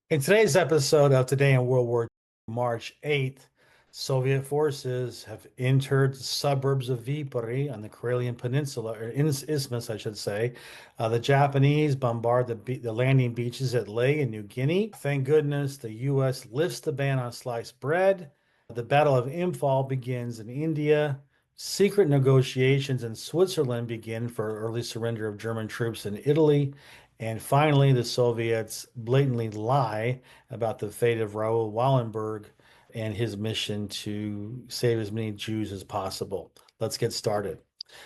In today's episode of Today in World War, March 8th, Soviet forces have entered the suburbs of Viipuri on the Karelian Peninsula, or Isthmus, I should say. The Japanese bombard the landing beaches at Ley in New Guinea. Thank goodness the U.S. lifts the ban on sliced bread. The Battle of Imphal begins in India. Secret negotiations in Switzerland begin for early surrender of German troops in Italy. And finally, the Soviets blatantly lie about the fate of Raoul Wallenberg and his mission to save as many Jews as possible. Let's get started.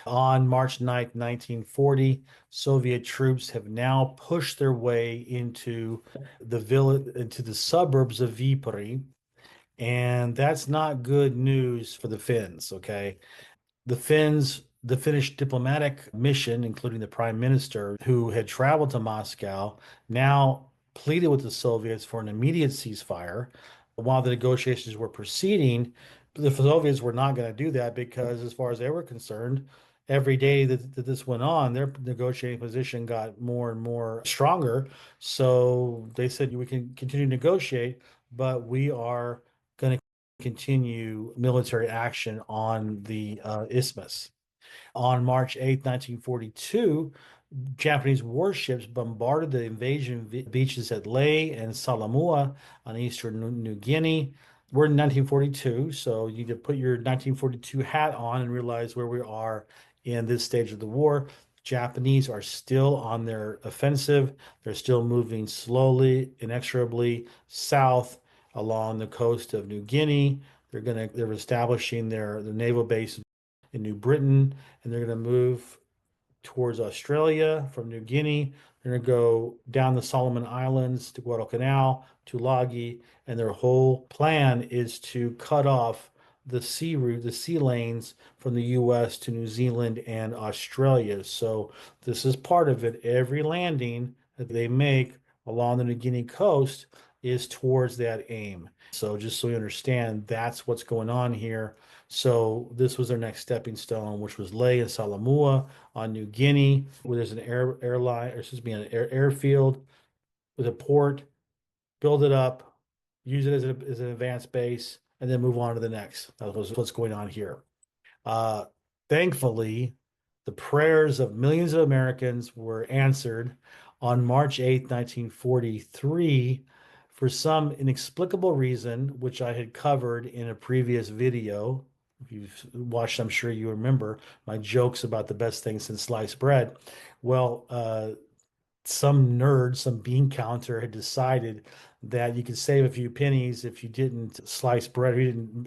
On March 9th, 1940, Soviet troops have now pushed their way into the village, into the suburbs of Viipuri, and that's not good news for the Finns, okay? The Finnish diplomatic mission, including the prime minister who had traveled to Moscow, now pleaded with the Soviets for an immediate ceasefire. While the negotiations were proceeding, the Soviets were not going to do that because, as far as they were concerned, every day that this went on, their negotiating position got more and more stronger. So they said, we can continue to negotiate, but we are going to continue military action on the isthmus. On March 8th, 1942, Japanese warships bombarded the invasion beaches at Ley and Salamua on eastern New Guinea. We're in 1942, so you need to put your 1942 hat on and realize where we are in this stage of the war. Japanese are still on their offensive. They're still moving slowly, inexorably south along the coast of New Guinea. They're establishing their naval base in New Britain, and they're going to move towards Australia from New Guinea. They're going to go down the Solomon Islands to Guadalcanal, to Lagi, and their whole plan is to cut off the sea route, the sea lanes from the US to New Zealand and Australia. So this is part of it. Every landing that they make along the New Guinea coast is towards that aim. So just so you understand, that's what's going on here. So this was their next stepping stone, which was Ley and Salamua on New Guinea, where there's an airline, or excuse me, an airfield with a port, build it up, use it as an advanced base, and then move on to the next. That's what's going on here. Uh, Thankfully, the prayers of millions of Americans were answered on March 8th, 1943, for some inexplicable reason, which I had covered in a previous video. If you've watched, I'm sure you remember my jokes about the best thing since sliced bread. Well, some nerd, some bean counter had decided that you could save a few pennies if you didn't slice bread,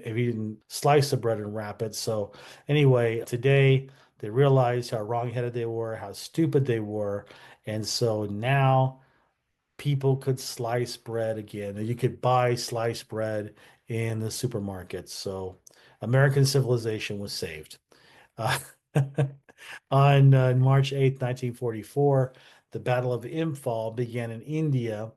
if you didn't slice the bread and wrap it. So anyway, today they realized how wrong-headed they were, how stupid they were, and so now people could slice bread again. You could buy sliced bread in the supermarkets. So American civilization was saved. Uh, on March 8th, 1944, the Battle of Imphal began in India.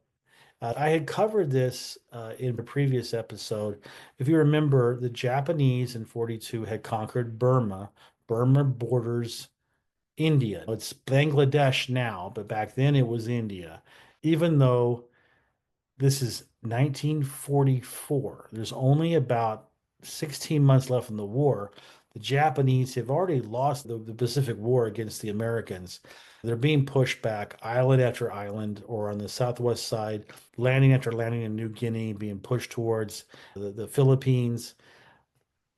I had covered this in a previous episode. If you remember, the Japanese in 42 had conquered Burma. Burma borders India. It's Bangladesh now, but back then it was India. Even though this is 1944. There's only about 16 months left in the war. The Japanese have already lost the Pacific War against the Americans. They're being pushed back island after island, or on the southwest side, landing after landing in New Guinea, being pushed towards the Philippines.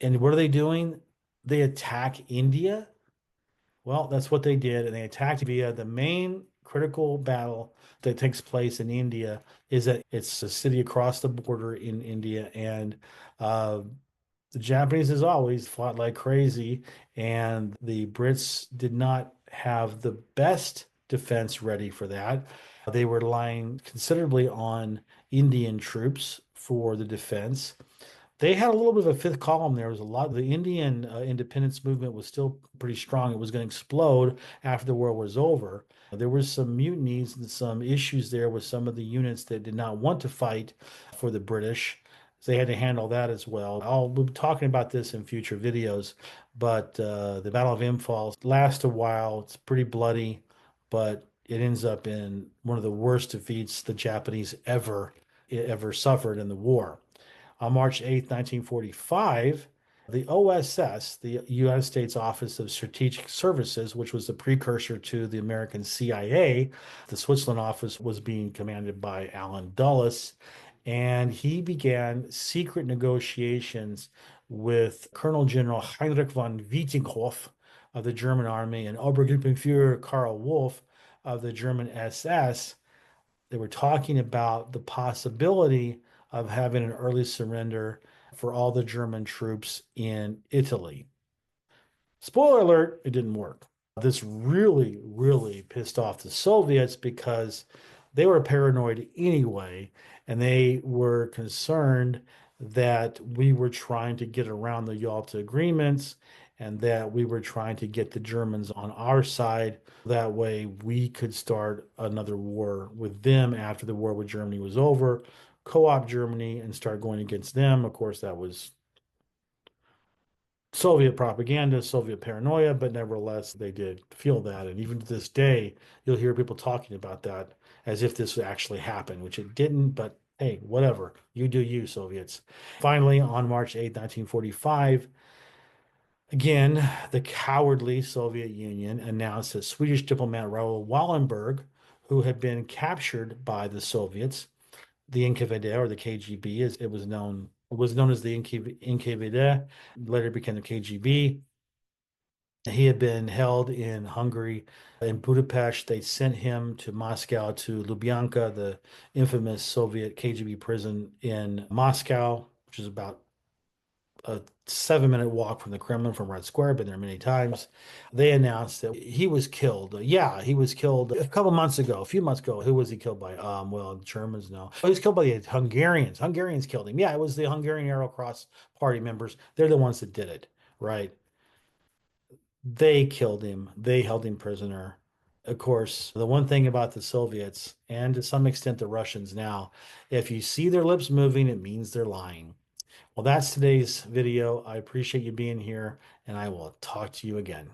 And what are they doing? They attack India. Well, that's what they did, and they attacked via the main critical battle that takes place in India is that it's a city across the border in India, and uh, the Japanese, as always, fought like crazy, and the Brits did not have the best defense ready for that. They were relying considerably on Indian troops for the defense. They had a little bit of a fifth column. There was a lot. The Indian independence movement was still pretty strong. It was going to explode after the war was over. There was some mutinies and some issues there with some of the units that did not want to fight for the British. So they had to handle that as well. I'll be talking about this in future videos, but the Battle of Imphal lasts a while. It's pretty bloody, but it ends up in one of the worst defeats the Japanese ever ever suffered in the war. On March 8th, 1945, the OSS, the United States Office of Strategic Services, which was the precursor to the American CIA, the Switzerland office was being commanded by Allen Dulles, and he began secret negotiations with Colonel General Heinrich von Wittikow of the German Army and Obergruppenführer Karl Wolff of the German SS. They were talking about the possibility of having an early surrender for all the German troops in Italy. Spoiler alert, it didn't work. This really, really pissed off the Soviets because they were paranoid anyway, and they were concerned that we were trying to get around the Yalta agreements and that we were trying to get the Germans on our side. That way we could start another war with them after the war with Germany was over, co-op Germany and start going against them. Of course, that was Soviet propaganda, Soviet paranoia, but nevertheless, they did feel that. And even to this day, you'll hear people talking about that as if this actually happened, which it didn't, but hey, whatever. You do you, Soviets. Finally, on March 8th, 1945, again, the cowardly Soviet Union announced that Swedish diplomat Raoul Wallenberg, who had been captured by the Soviets, the NKVD or the KGB, as it was known as the NKVD, later became the KGB. He had been held in Hungary, in Budapest. They sent him to Moscow, to Lubyanka, the infamous Soviet KGB prison in Moscow, which is about a 7-minute walk from the Kremlin from Red Square. Been there many times. They announced that he was killed. Yeah, he was killed a couple months ago, a few months ago. Who was he killed by? Well, Germans know. He was killed by the Hungarians. Hungarians killed him. Yeah, it was the Hungarian Arrow Cross Party members. They're the ones that did it, right? They killed him. They held him prisoner. Of course, the one thing about the Soviets, and to some extent the Russians now, if you see their lips moving, it means they're lying. Well, that's today's video. I appreciate you being here, and I will talk to you again.